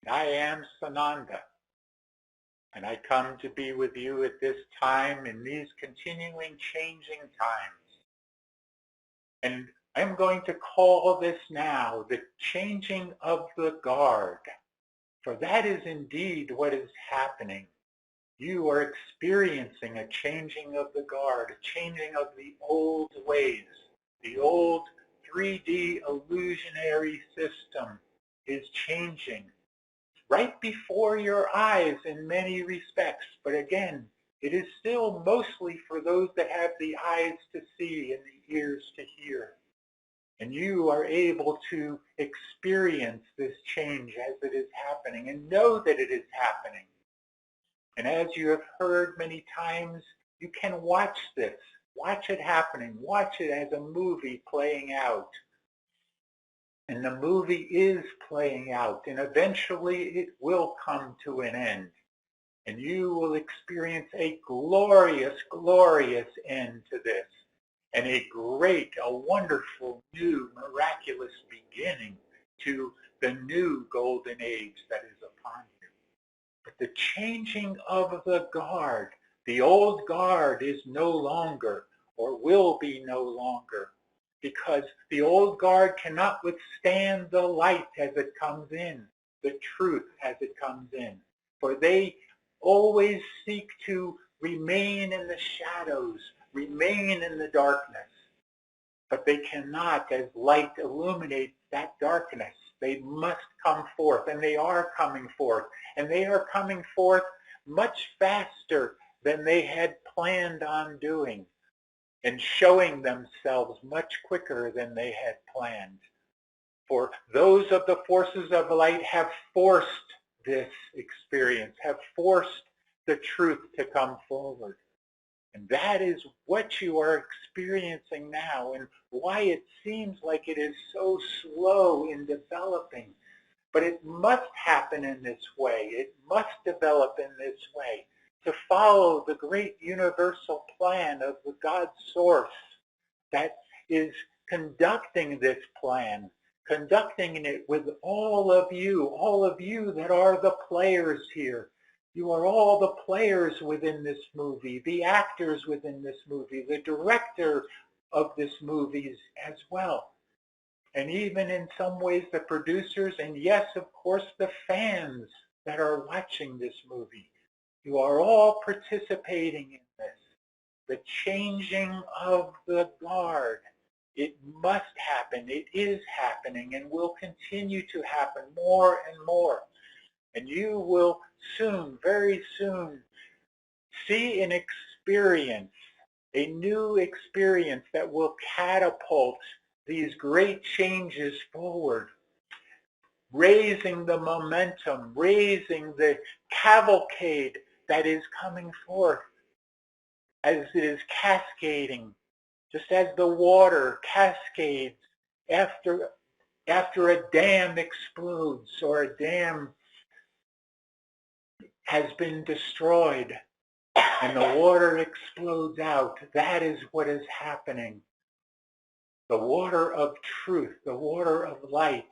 I am Sananda, and I come to be with you at this time in these continuing changing times. And I'm going to call this now the changing of the guard, for that is indeed what is happening. You are experiencing a changing of the guard, a changing of the old ways. The old 3D illusionary system is changing right before your eyes in many respects. But again, it is still mostly for those that have the eyes to see and the ears to hear. And you are able to experience this change as it is happening and know that it is happening. And as you have heard many times, you can watch this. Watch it happening. Watch it as a movie playing out. And the movie is playing out, and eventually it will come to an end. And you will experience a glorious, glorious end to this, and a wonderful, new, miraculous beginning to the new golden age that is upon you. But the changing of the guard, the old guard is no longer, or will be no longer, because the old guard cannot withstand the light as it comes in, the truth as it comes in. For they always seek to remain in the shadows, remain in the darkness. But they cannot, as light illuminates that darkness. They must come forth, and they are coming forth. And they are coming forth much faster than they had planned on doing, and showing themselves much quicker than they had planned. For those of the forces of light have forced this experience, have forced the truth to come forward. And that is what you are experiencing now, and why it seems like it is so slow in developing. But it must happen in this way. It must develop in this way, to follow the great universal plan of the God source that is conducting this plan, conducting it with all of you that are the players here. You are all the players within this movie, the actors within this movie, the director of this movie as well. And even in some ways the producers, and yes, of course, the fans that are watching this movie. You are all participating in this, the changing of the guard. It must happen. It is happening and will continue to happen more and more. And you will soon, very soon, see an experience, a new experience that will catapult these great changes forward, raising the momentum, raising the cavalcade that is coming forth as it is cascading, just as the water cascades after a dam explodes or a dam has been destroyed and the water explodes out. That is what is happening. The water of truth, the water of light,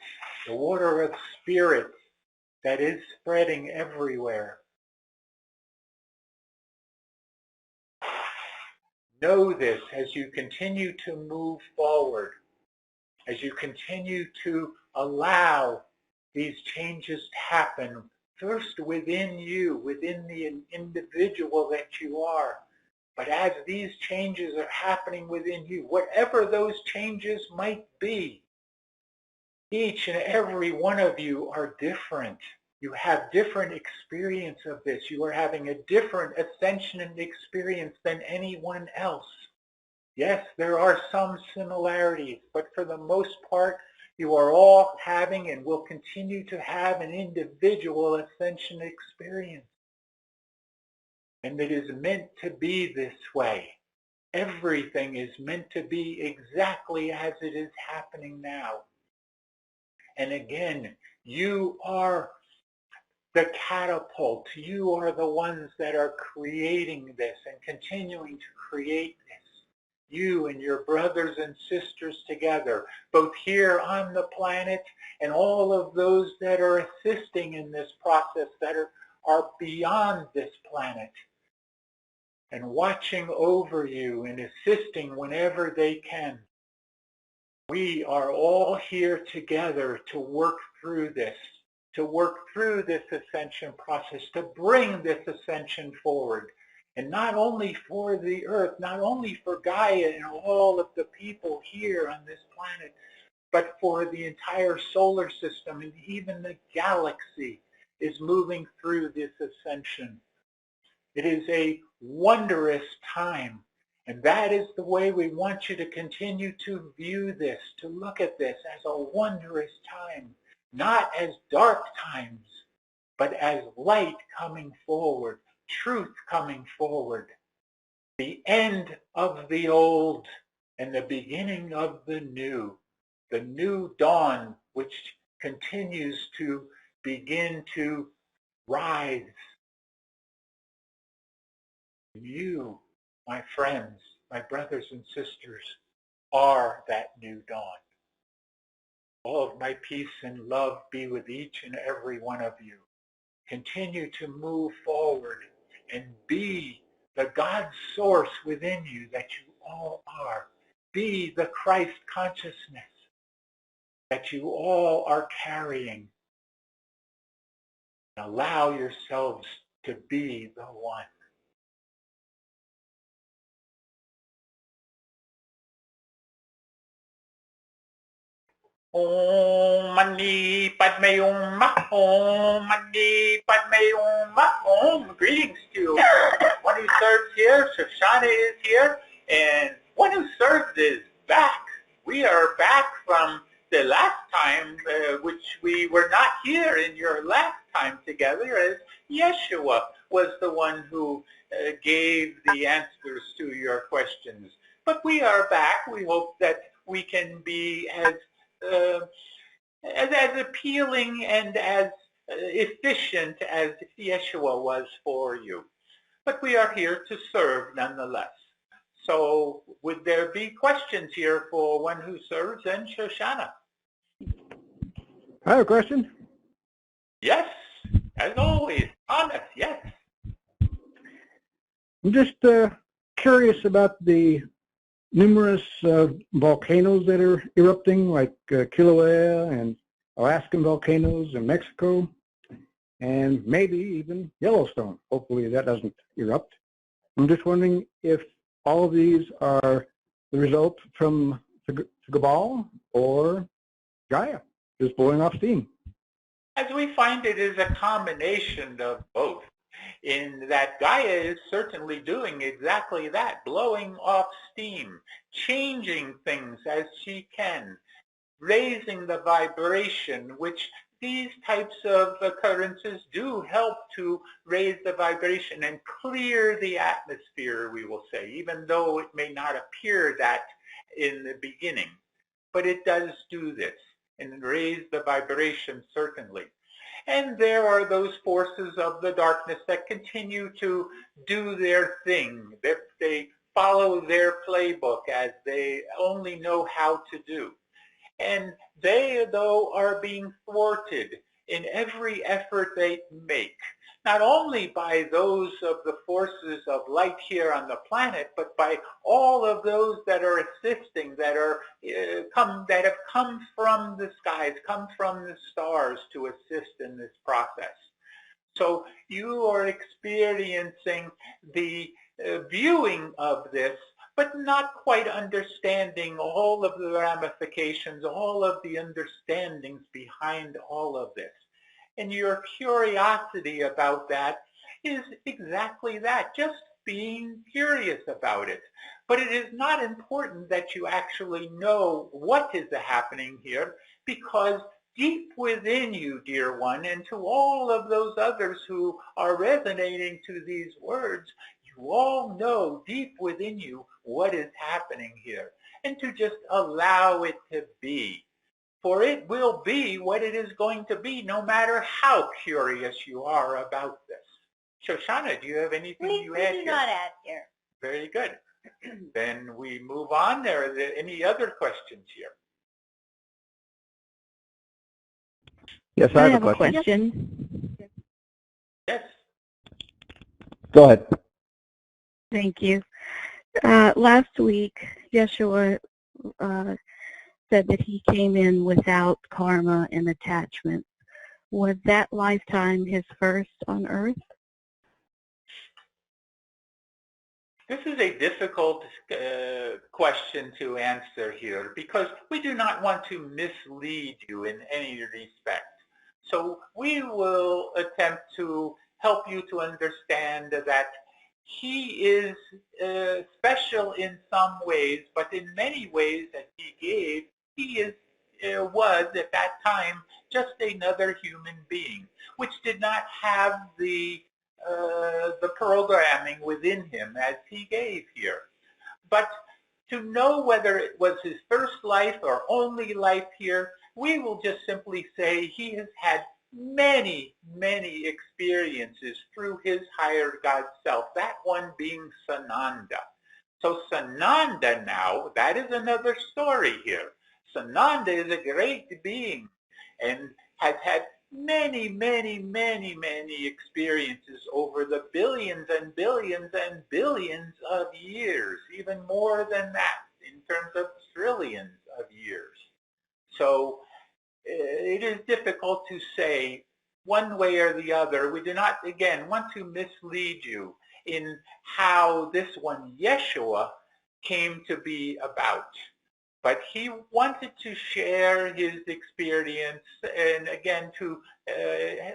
the water of spirit that is spreading everywhere. Know this as you continue to move forward, as you continue to allow these changes to happen, first within you, within the individual that you are. But as these changes are happening within you, whatever those changes might be, each and every one of you are different. You have different experience of this. You are having a different ascension and experience than anyone else. Yes, there are some similarities, but for the most part, you are all having and will continue to have an individual ascension experience. And it is meant to be this way. Everything is meant to be exactly as it is happening now. And again, you are the catapult. You are the ones that are creating this and continuing to create this. you and your brothers and sisters together, both here on the planet and all of those that are assisting in this process that are beyond this planet, and watching over you and assisting whenever they can. We are all here together to work through this ascension process, to bring this ascension forward. And not only for the earth, not only for Gaia and all of the people here on this planet, but for the entire solar system, and even the galaxy is moving through this ascension. It is a wondrous time, and that is the way we want you to continue to view this, to look at this as a wondrous time, not as dark times, but as light coming forward, truth coming forward, the end of the old and the beginning of the new dawn which continues to begin to rise. You, my friends, my brothers and sisters, are that new dawn. All of my peace and love be with each and every one of you. Continue to move forward and be the God source within you that you all are. Be the Christ consciousness that you all are carrying. Allow yourselves to be the one. Om Mani Padme Hum Om Mani Padme Hum. Greetings to one who serves here. Shoshana is here, and one who served is back. We are back from the last time, which we were not here in your last time together, as Yeshua was the one who gave the answers to your questions. But we are back. We hope that we can be as appealing and as efficient as Yeshua was for you. But we are here to serve nonetheless. So would there be questions here for one who serves and Shoshana? I have a question. Yes, as always. Thomas, yes. I'm just curious about the numerous volcanoes that are erupting, like Kilauea and Alaskan volcanoes in Mexico, and maybe even Yellowstone. Hopefully that doesn't erupt. I'm just wondering if all of these are the result from the Cabal or Gaia, just blowing off steam. As we find, it is a combination of both, in that Gaia is certainly doing exactly that, blowing off steam, changing things as she can, raising the vibration, which these types of occurrences do help to raise the vibration and clear the atmosphere, we will say, even though it may not appear that in the beginning. But it does do this and raise the vibration, certainly. And there are those forces of the darkness that continue to do their thing. They follow their playbook as they only know how to do. And they, though, are being thwarted in every effort they make, not only by those of the forces of light here on the planet, but by all of those that are assisting, that have come from the skies, come from the stars to assist in this process. So you are experiencing the viewing of this, but not quite understanding all of the ramifications, all of the understandings behind all of this. And your curiosity about that is exactly that, just being curious about it. But it is not important that you actually know what is happening here, because deep within you, dear one, and to all of those others who are resonating to these words, you all know deep within you what is happening here, and to just allow it to be. For it will be what it is going to be, no matter how curious you are about this. Shoshana, do you have anything you add here? We do not add here. Very good. Then we move on. Are there any other questions here? Yes, I I have have a a question. question. Yes. Go ahead. Thank you. Last week, Yeshua said that he came in without karma and attachment. Was that lifetime his first on earth? This is a difficult question to answer here because we do not want to mislead you in any respect. So we will attempt to help you to understand that he is special in some ways, but in many ways that he gave, he was at that time just another human being, which did not have the programming within him as he gave here. But to know whether it was his first life or only life here, we will just simply say he has had many, many experiences through his higher God self, that one being Sananda. So Sananda now, that is another story here. Sananda is a great being and has had many, many, many, many experiences over the billions and billions and billions of years, even more than that in terms of trillions of years. So it is difficult to say one way or the other. We do not, again, want to mislead you in how this one, Yeshua, came to be about. But he wanted to share his experience and, again, to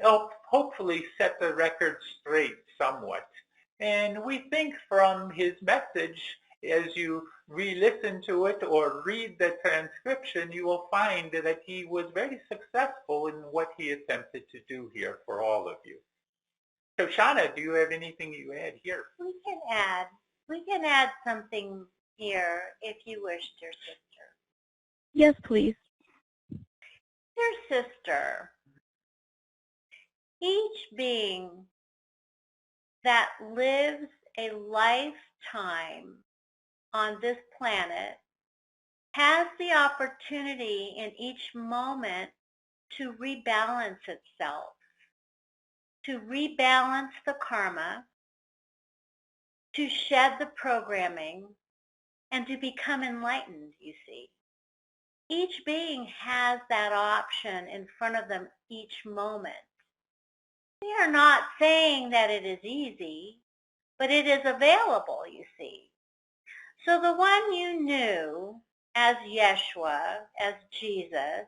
help hopefully set the record straight somewhat. And we think from his message, as you re-listen to it or read the transcription, you will find that he was very successful in what he attempted to do here for all of you. So Shauna, do you have anything you add here? We can add something here if you wish, dear sister. Yes, please. Dear sister, each being that lives a lifetime on this planet has the opportunity in each moment to rebalance itself, to rebalance the karma, to shed the programming, and to become enlightened, you see. Each being has that option in front of them each moment. We are not saying that it is easy, but it is available, you see. So the one you knew as Yeshua, as Jesus,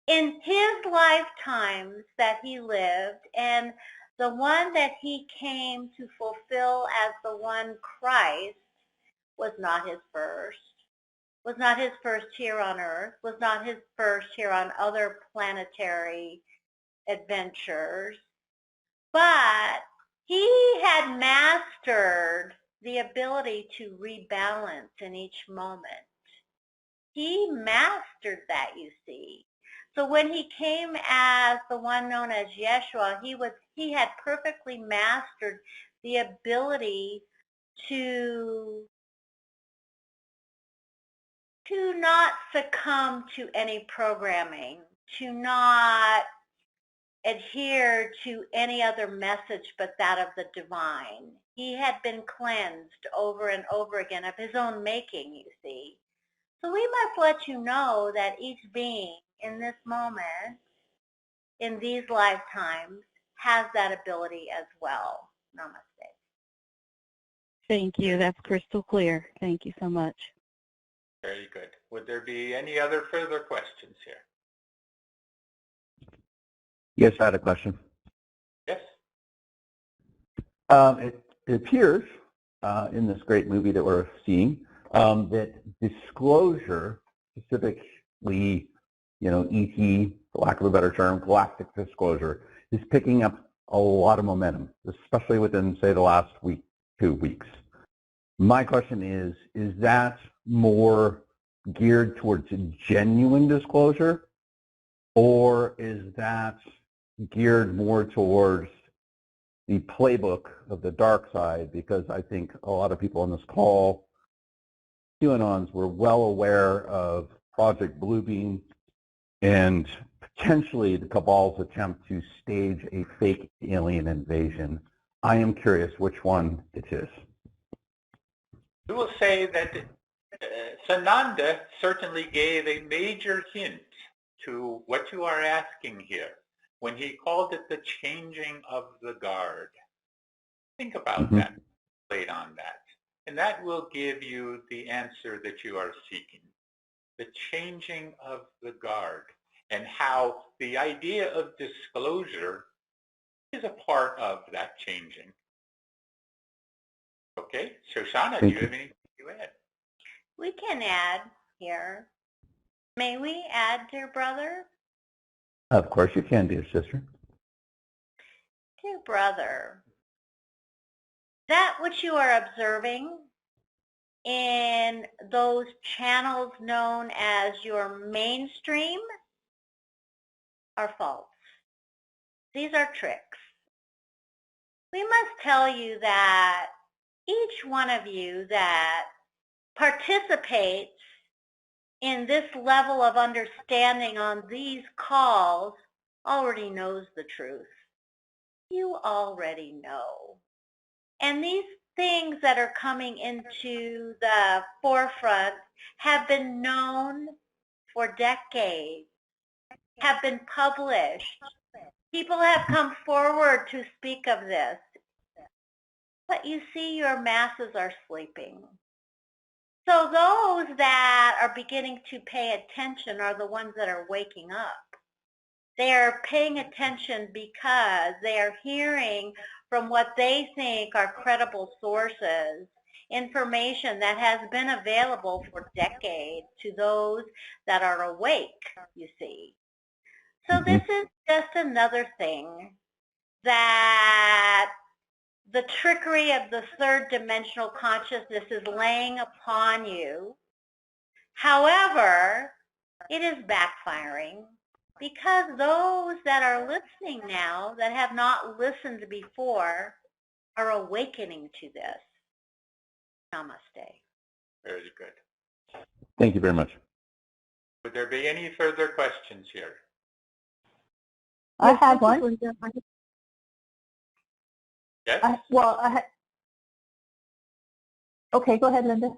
in his lifetimes that he lived, and the one that he came to fulfill as the one Christ, was not his first, was not his first here on earth, was not his first here on other planetary adventures, but he had mastered the ability to rebalance in each moment. He mastered that, you see. So when he came as the one known as Yeshua, he had perfectly mastered the ability to not succumb to any programming, to not adhere to any other message but that of the divine. He had been cleansed over and over again of his own making, you see. So we must let you know that each being in this moment, in these lifetimes, has that ability as well. Namaste. Thank you. That's crystal clear. Thank you so much. Very good. Would there be any other further questions here? Yes, I had a question. Yes? It appears in this great movie that we're seeing that disclosure, specifically, ET, for lack of a better term, galactic disclosure, is picking up a lot of momentum, especially within, say, the last week, 2 weeks. My question is that more geared towards genuine disclosure, or is that geared more towards the playbook of the dark side, because I think a lot of people on this call, QAnons, were well aware of Project Bluebeam and potentially the cabal's attempt to stage a fake alien invasion. I am curious which one it is. We will say that Sananda certainly gave a major hint to what you are asking here when he called it the changing of the guard. Think about that, played on that, and that will give you the answer that you are seeking. The changing of the guard, and how the idea of disclosure is a part of that changing. Okay, Shoshana, do you have anything to add? We can add here. May we add, dear brother? Of course you can, dear sister. Dear brother, that which you are observing in those channels known as your mainstream are false. These are tricks. We must tell you that each one of you that participates in this level of understanding on these calls already knows the truth. You already know. And these things that are coming into the forefront have been known for decades, have been published. People have come forward to speak of this. But you see, your masses are sleeping. So those that are beginning to pay attention are the ones that are waking up. They are paying attention because they are hearing from what they think are credible sources, information that has been available for decades to those that are awake, you see. So this is just another thing that the trickery of the third dimensional consciousness is laying upon you. However, it is backfiring because those that are listening now that have not listened before are awakening to this. Namaste. Very good. Thank you very much. Would there be any further questions here? I have one. Yes? Okay, go ahead, Linda.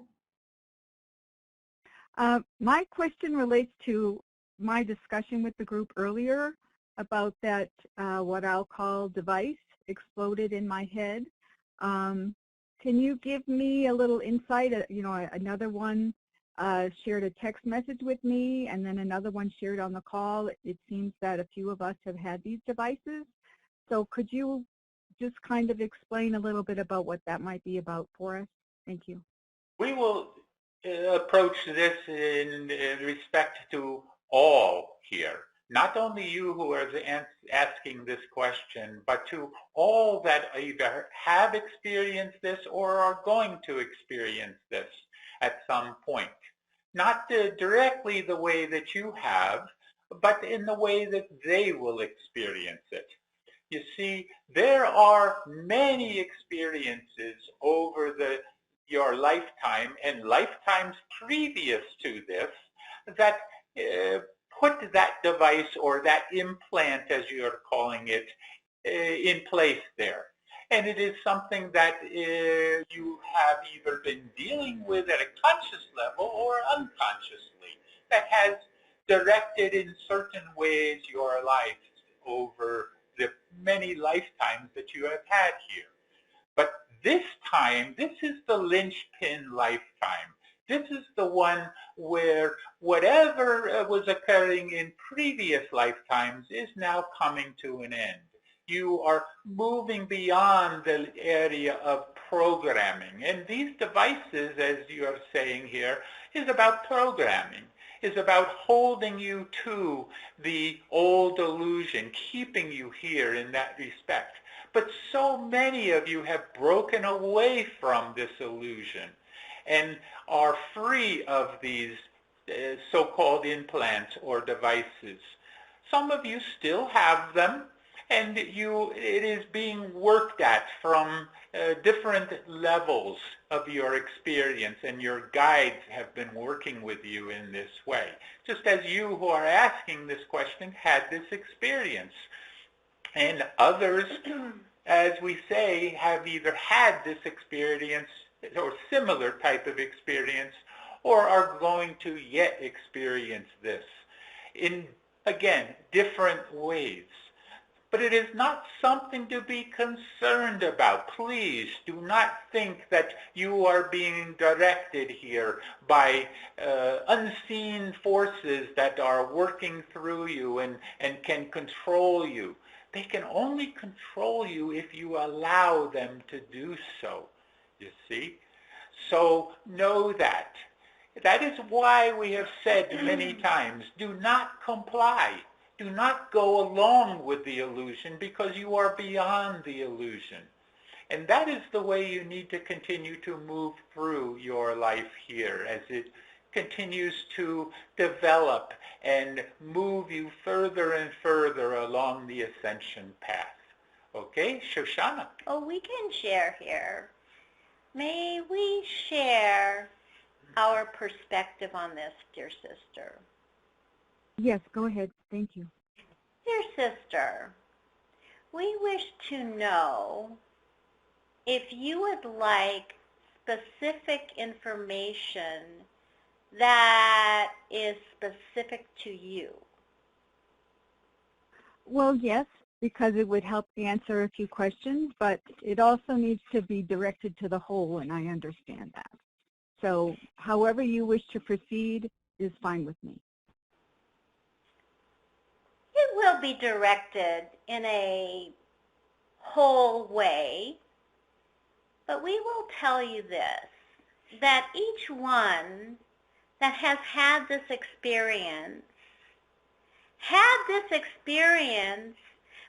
My question relates to my discussion with the group earlier about that, what I'll call device exploded in my head. Can you give me a little insight? You know, another one shared a text message with me, and then another one shared on the call. It seems that a few of us have had these devices. So could you just kind of explain a little bit about what that might be about for us? Thank you. We will approach this in respect to all here, not only you who are asking this question, but to all that either have experienced this or are going to experience this at some point. Not directly the way that you have, but in the way that they will experience it. You see, there are many experiences over your lifetime and lifetimes previous to this that put that device or that implant, as you're calling it, in place there. And it is something that you have either been dealing with at a conscious level or unconsciously that has directed in certain ways your life over the many lifetimes that you have had here. But this time, this is the linchpin lifetime. This is the one where whatever was occurring in previous lifetimes is now coming to an end. You are moving beyond the area of programming. And these devices, as you are saying here, is about programming, is about holding you to the old illusion, keeping you here in that respect. But so many of you have broken away from this illusion and are free of these so-called implants or devices. Some of you still have them, and it is being worked at from different levels of your experience, and your guides have been working with you in this way. Just as you who are asking this question had this experience. And others, as we say, have either had this experience or similar type of experience, or are going to yet experience this in, again, different ways. But it is not something to be concerned about. Please do not think that you are being directed here by unseen forces that are working through you and can control you. They can only control you if you allow them to do so, you see. So know that. That is why we have said many times, do not comply. Do not go along with the illusion, because you are beyond the illusion. And that is the way you need to continue to move through your life here as it continues to develop and move you further and further along the ascension path. Okay, Shoshana? Oh, we can share here. May we share our perspective on this, dear sister? Yes, go ahead. Thank you. Dear sister, we wish to know if you would like specific information that is specific to you. Well, yes, because it would help answer a few questions, but it also needs to be directed to the whole, and I understand that. So however you wish to proceed is fine with me. It will be directed in a whole way, but we will tell you this, that each one that has had this experience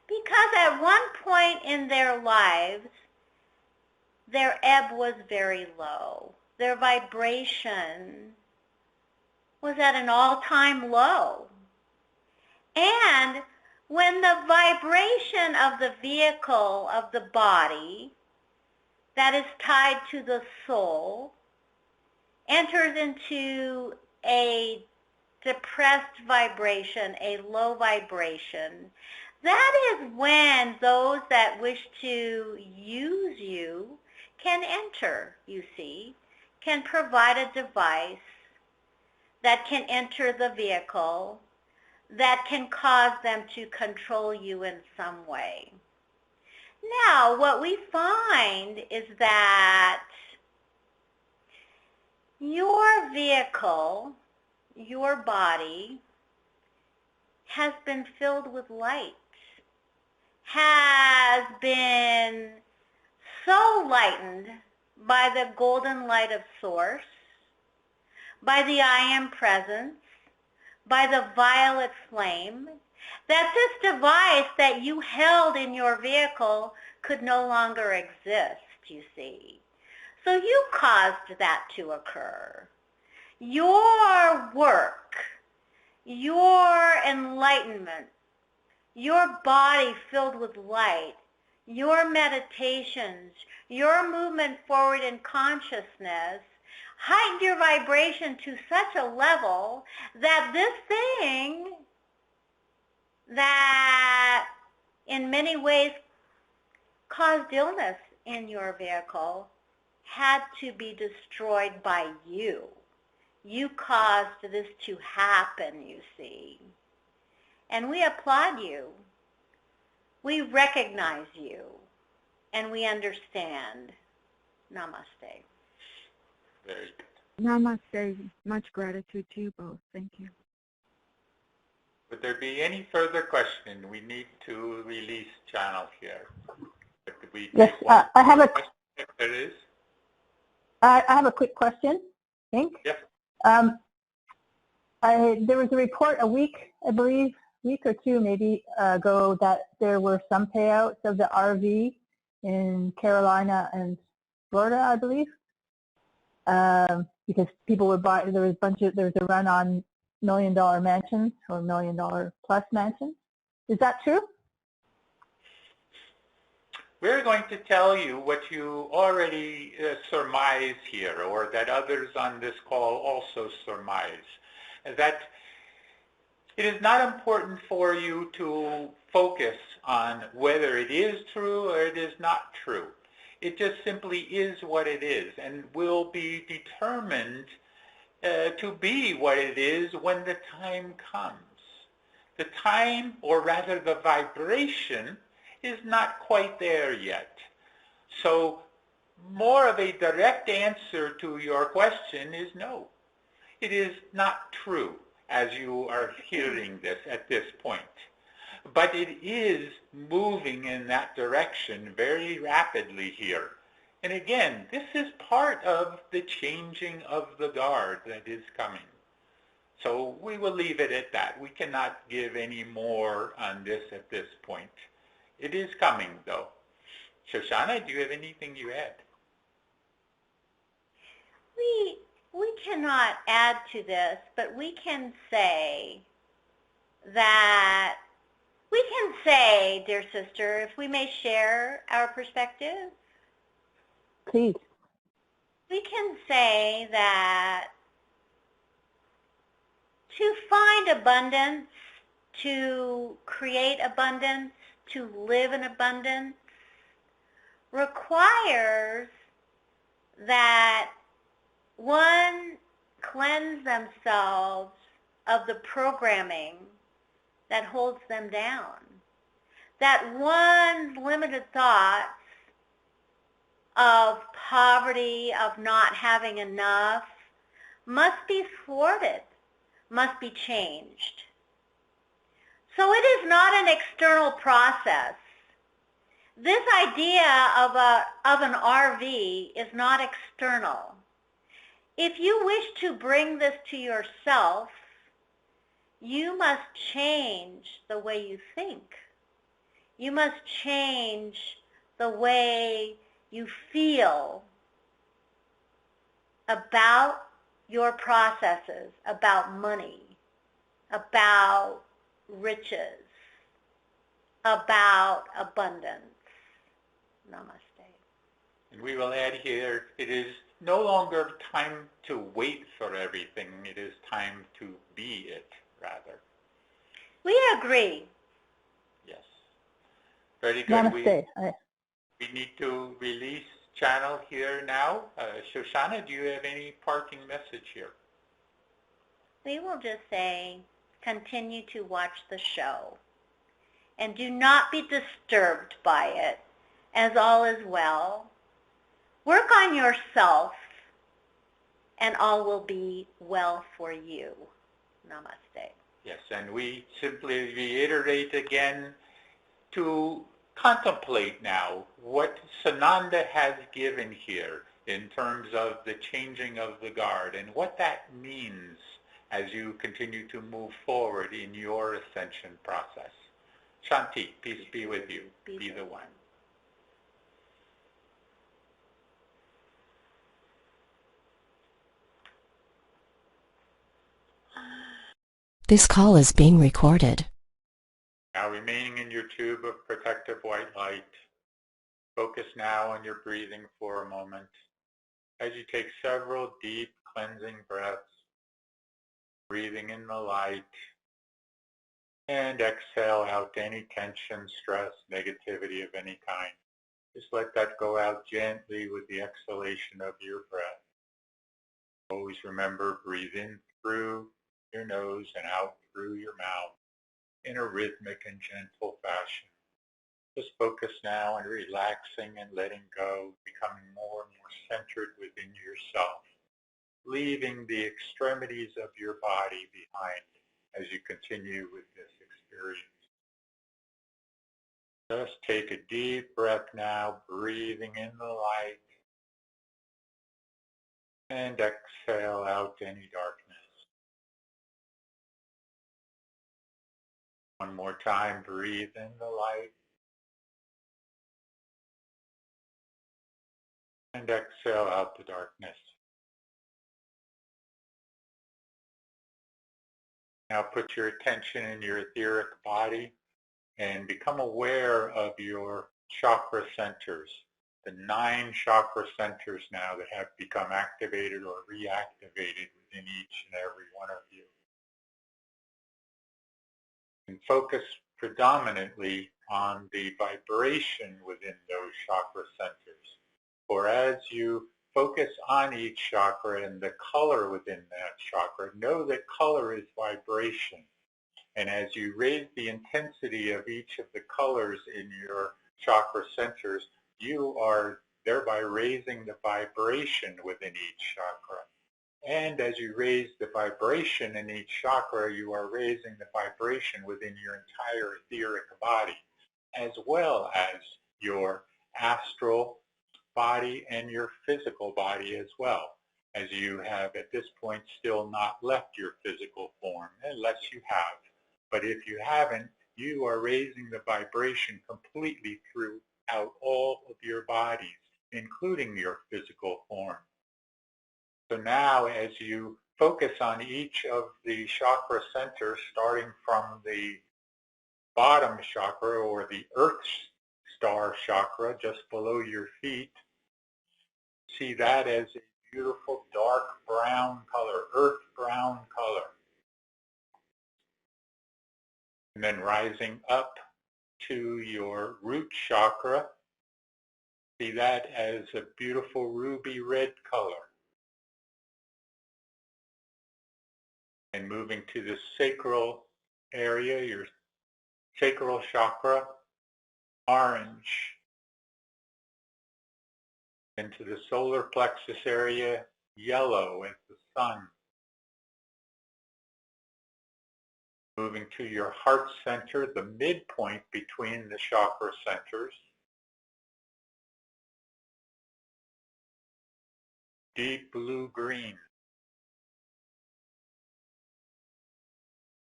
because at one point in their lives, their ebb was very low. Their vibration was at an all-time low. And when the vibration of the vehicle of the body that is tied to the soul enters into a depressed vibration, a low vibration, that is when those that wish to use you can enter, you see, can provide a device that can enter the vehicle that can cause them to control you in some way. Now, what we find is that your vehicle, your body, has been filled with light, has been so lightened by the golden light of Source, by the I Am Presence, by the violet flame, that this device that you held in your vehicle could no longer exist, you see. So you caused that to occur. Your work, your enlightenment, your body filled with light, your meditations, your movement forward in consciousness heightened your vibration to such a level that this thing that in many ways caused illness in your vehicle had to be destroyed by you. You caused this to happen, you see. And we applaud you. We recognize you. And we understand. Namaste. Very good. Namaste. Much gratitude to you both. Thank you. Would there be any further question? We need to release channel here. But could we Yes, take one I have a question if there is? I have a quick question, I think. Yes. There was a report a week, I believe, week or two maybe ago, that there were some payouts of the RV in Carolina and Florida, I believe, because people would buy. There was a run on $1 million mansions or $1 million plus mansions. Is that true? we're going to tell you what you already surmise here, or that others on this call also surmise, that it is not important for you to focus on whether it is true or it is not true. It just simply is what it is and will be determined to be what it is when the time comes. The time, or rather the vibration, is not quite there yet. So more of a direct answer to your question is no. It is not true as you are hearing this at this point. But it is moving in that direction very rapidly here. And again, this is part of the changing of the guard that is coming. So we will leave it at that. We cannot give any more on this at this point. It is coming, though. Shoshana, do you have anything you add? We cannot add to this, but we can say that, dear sister, if we may share our perspective. Please. We can say that to find abundance, to create abundance, to live in abundance, requires that one cleanse themselves of the programming that holds them down. That one's limited thoughts of poverty, of not having enough, must be thwarted, must be changed. So it is not an external process. This idea of an RV is not external. If you wish to bring this to yourself, you must change the way you think. You must change the way you feel about your processes, about money, about riches, about abundance. Namaste. And we will add here, it is no longer time to wait for everything. It is time to be it, rather. We agree. Yes. Very good. Namaste. We need to release channel here now. Shoshana, do you have any parting message here? We will just say, continue to watch the show. And do not be disturbed by it, as all is well. Work on yourself, and all will be well for you. Namaste. Yes, and we simply reiterate again to contemplate now what Sananda has given here in terms of the changing of the guard and what that means as you continue to move forward in your ascension process. Shanti, peace be with you. Be the one. This call is being recorded. Now remaining in your tube of protective white light, focus now on your breathing for a moment as you take several deep cleansing breaths, breathing in the light, and exhale out any tension, stress, negativity of any kind. Just let that go out gently with the exhalation of your breath. Always remember, breathe in through your nose and out through your mouth in a rhythmic and gentle fashion. Just focus now on relaxing and letting go, becoming more and more centered within yourself, leaving the extremities of your body behind as you continue with this experience. Just take a deep breath now, breathing in the light, and exhale out any darkness. One more time, breathe in the light, and exhale out the darkness. Now put your attention in your etheric body and become aware of your chakra centers, the 9 chakra centers now that have become activated or reactivated within each and every one of you. And focus predominantly on the vibration within those chakra centers. For as you focus on each chakra and the color within that chakra, know that color is vibration. And as you raise the intensity of each of the colors in your chakra centers, you are thereby raising the vibration within each chakra. And as you raise the vibration in each chakra, you are raising the vibration within your entire etheric body, as well as your astral body and your physical body as well, as you have at this point still not left your physical form, unless you have. But if you haven't, you are raising the vibration completely throughout all of your bodies, including your physical form. So now as you focus on each of the chakra centers, starting from the bottom chakra or the earth star chakra just below your feet, see that as a beautiful dark brown color, earth brown color. And then rising up to your root chakra, see that as a beautiful ruby red color. And moving to the sacral area, your sacral chakra, orange. Into the solar plexus area, yellow as the sun. Moving to your heart center, the midpoint between the chakra centers, deep blue-green.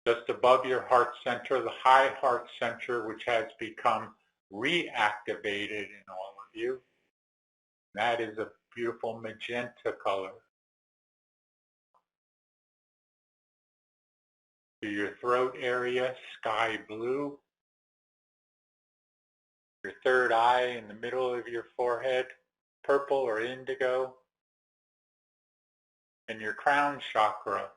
Just above your heart center, the high heart center, which has become reactivated in all of you. That is a beautiful magenta color. To your throat area, sky blue. Your third eye in the middle of your forehead, purple or indigo. And your crown chakra,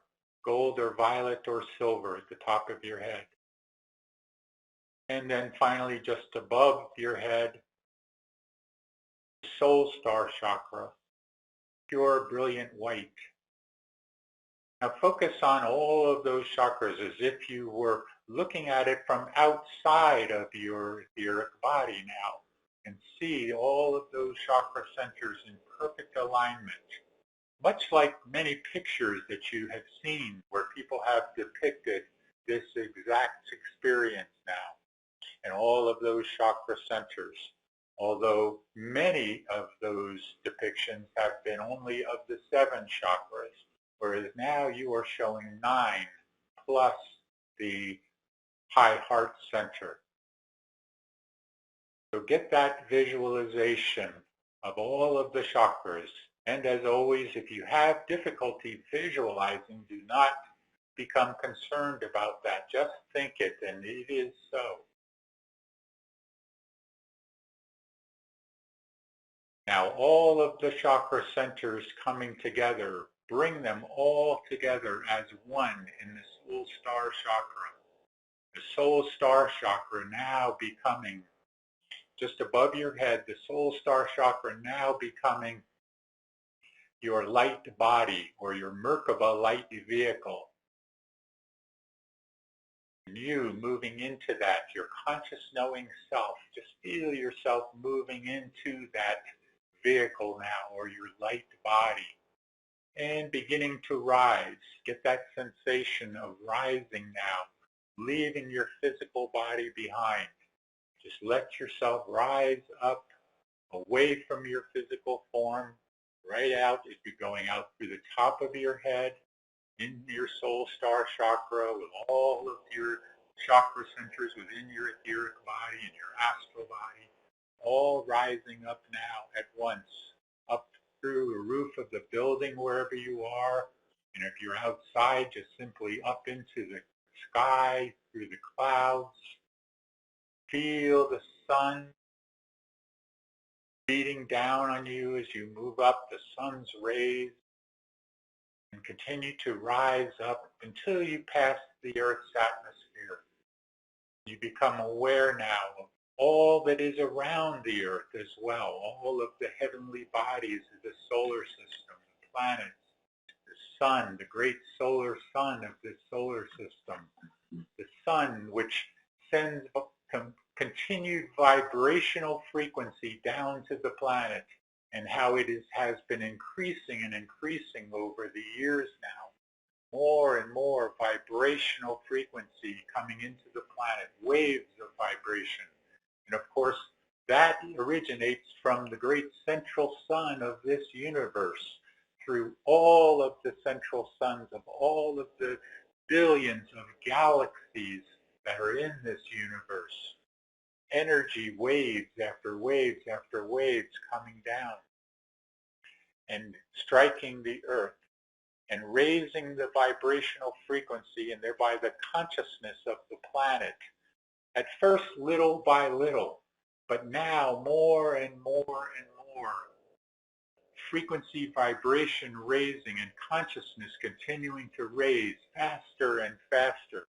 gold or violet or silver at the top of your head. And then finally, just above your head, soul star chakra, pure brilliant white. Now focus on all of those chakras as if you were looking at it from outside of your etheric body now, and see all of those chakra centers in perfect alignment. Much like many pictures that you have seen where people have depicted this exact experience now, and all of those chakra centers, although many of those depictions have been only of the 7 chakras, whereas now you are showing 9 plus the high heart center. So get that visualization of all of the chakras. And as always, if you have difficulty visualizing, do not become concerned about that. Just think it, and it is so. Now all of the chakra centers coming together, bring them all together as one in the soul star chakra. The soul star chakra now becoming just above your head, the soul star chakra now becoming your light body or your Merkaba light vehicle. And you moving into that, your conscious knowing self, just feel yourself moving into that vehicle now, or your light body, and beginning to rise. Get that sensation of rising now, leaving your physical body behind. Just let yourself rise up away from your physical form, right out as you're going out through the top of your head, in your soul star chakra, with all of your chakra centers within your etheric body and your astral body, all rising up now at once, up through the roof of the building wherever you are, and if you're outside, just simply up into the sky, through the clouds. Feel the sun beating down on you as you move up the sun's rays and continue to rise up until you pass the Earth's atmosphere. You become aware now of all that is around the Earth as well, all of the heavenly bodies of the solar system, the planets, the sun, the great solar sun of this solar system, the sun which sends continued vibrational frequency down to the planet, and how it has been increasing and increasing over the years now. More and more vibrational frequency coming into the planet, waves of vibration. And of course, that originates from the great central sun of this universe, through all of the central suns of all of the billions of galaxies that are in this universe. Energy waves after waves after waves coming down and striking the Earth and raising the vibrational frequency and thereby the consciousness of the planet. At first, little by little, but now more and more and more. Frequency, vibration raising, and consciousness continuing to raise faster and faster.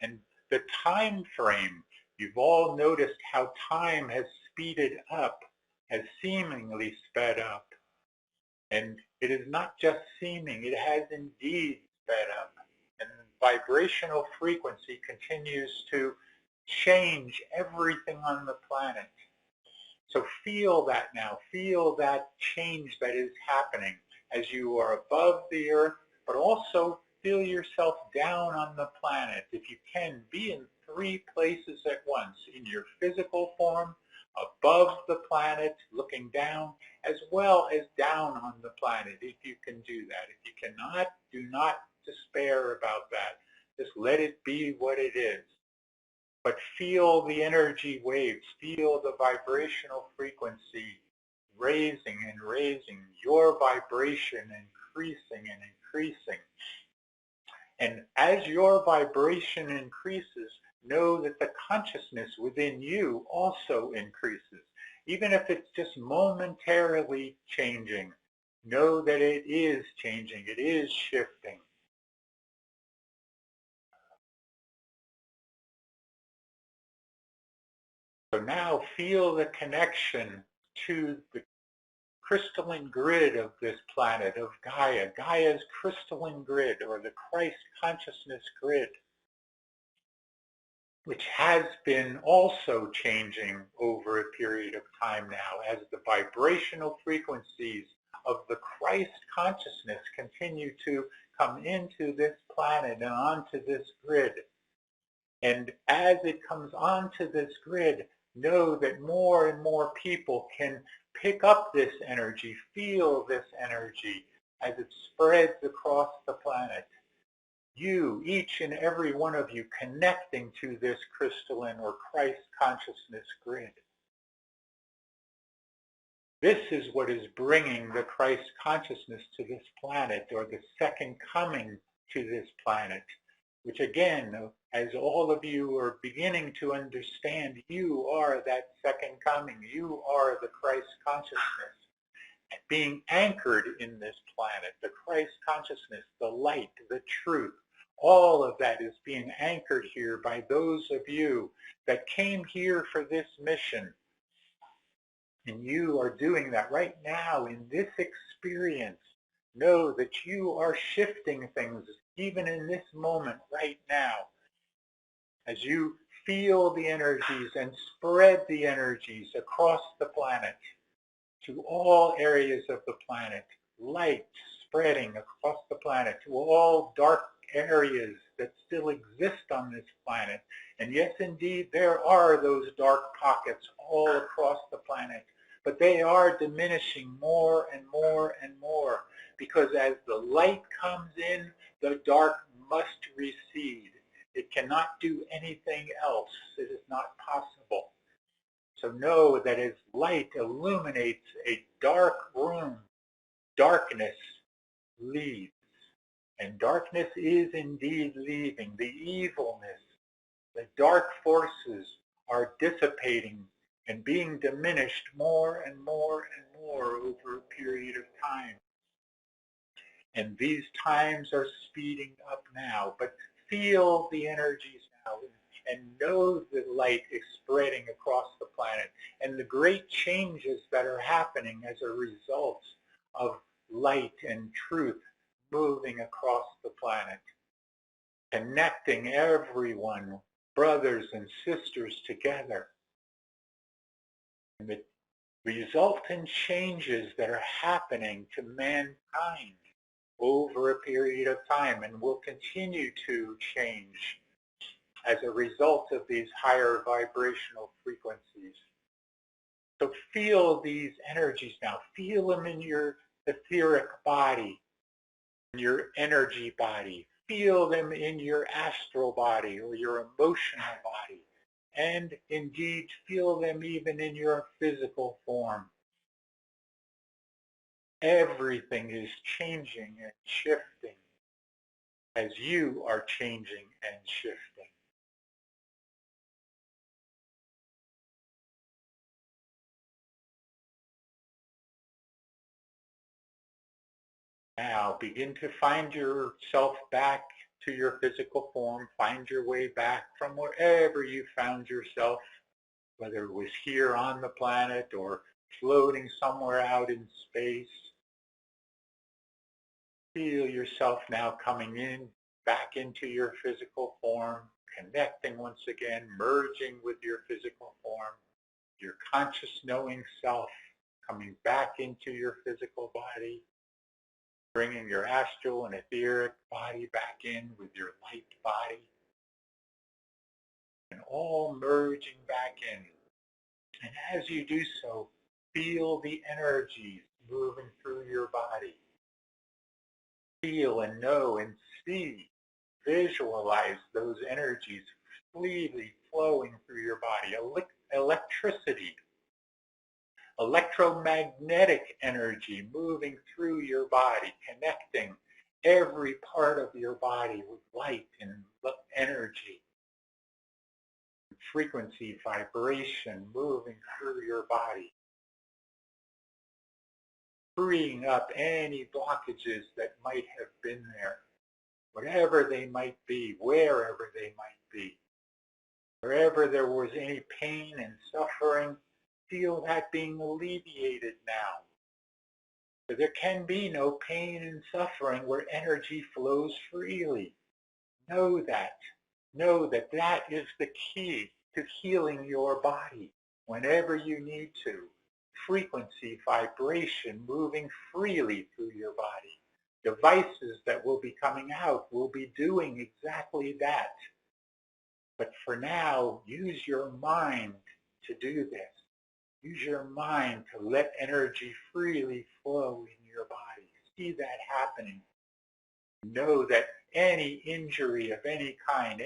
And the time frame, you've all noticed how time has speeded up, has seemingly sped up. And it is not just seeming, it has indeed sped up. And vibrational frequency continues to change everything on the planet. So feel that now, feel that change that is happening as you are above the Earth, but also feel yourself down on the planet. If you can, be in 3 places at once, in your physical form, above the planet, looking down, as well as down on the planet, if you can do that. If you cannot, do not despair about that. Just let it be what it is. But feel the energy waves, feel the vibrational frequency raising and raising, your vibration increasing and increasing. And as your vibration increases, know that the consciousness within you also increases. Even if it's just momentarily changing, know that it is changing, it is shifting. So now feel the connection to the crystalline grid of this planet, of Gaia, Gaia's crystalline grid, or the Christ consciousness grid, which has been also changing over a period of time now as the vibrational frequencies of the Christ consciousness continue to come into this planet and onto this grid. And as it comes onto this grid, know that more and more people can pick up this energy, feel this energy as it spreads across the planet. You, each and every one of you, connecting to this crystalline or Christ consciousness grid. This is what is bringing the Christ consciousness to this planet, or the second coming to this planet, which again, as all of you are beginning to understand, you are that second coming. You are the Christ consciousness being anchored in this planet, the Christ consciousness, the light, the truth. All of that is being anchored here by those of you that came here for this mission. And you are doing that right now in this experience. Know that you are shifting things even in this moment right now. As you feel the energies and spread the energies across the planet to all areas of the planet, light spreading across the planet to all dark areas that still exist on this planet. And yes, indeed, there are those dark pockets all across the planet, but they are diminishing more and more and more, because as the light comes in, the dark must recede. It cannot do anything else. It is not possible. So know that as light illuminates a dark room, darkness leaves. And darkness is indeed leaving. The evilness, the dark forces are dissipating and being diminished more and more and more over a period of time. And these times are speeding up now, but feel the energies now and know the light is spreading across the planet and the great changes that are happening as a result of light and truth moving across the planet, connecting everyone, brothers and sisters together. And the resultant changes that are happening to mankind over a period of time and will continue to change as a result of these higher vibrational frequencies. So feel these energies now. Feel them in your etheric body, in your energy body. Feel them in your astral body or your emotional body. And indeed, feel them even in your physical form. Everything is changing and shifting as you are changing and shifting. Now begin to find yourself back to your physical form. Find your way back from wherever you found yourself, whether it was here on the planet or floating somewhere out in space. Feel yourself now coming in, back into your physical form, connecting once again, merging with your physical form, your conscious knowing self coming back into your physical body, bringing your astral and etheric body back in with your light body, and all merging back in. And as you do so, feel the energies moving through your body. Feel and know and see, visualize those energies freely flowing through your body. Electricity, electromagnetic energy moving through your body, connecting every part of your body with light and energy, frequency, vibration moving through your body, freeing up any blockages that might have been there, whatever they might be, wherever they might be. Wherever there was any pain and suffering, feel that being alleviated now. So there can be no pain and suffering where energy flows freely. Know that. Know that that is the key to healing your body whenever you need to. Frequency, vibration moving freely through your body. Devices that will be coming out will be doing exactly that. But for now, use your mind to do this. Use your mind to let energy freely flow in your body. See that happening. Know that any injury of any kind,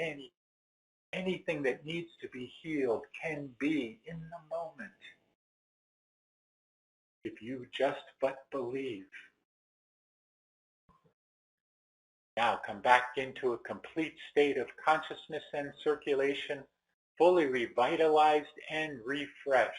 anything that needs to be healed can be in the moment. If you just but believe. Now come back into a complete state of consciousness and circulation, fully revitalized and refreshed.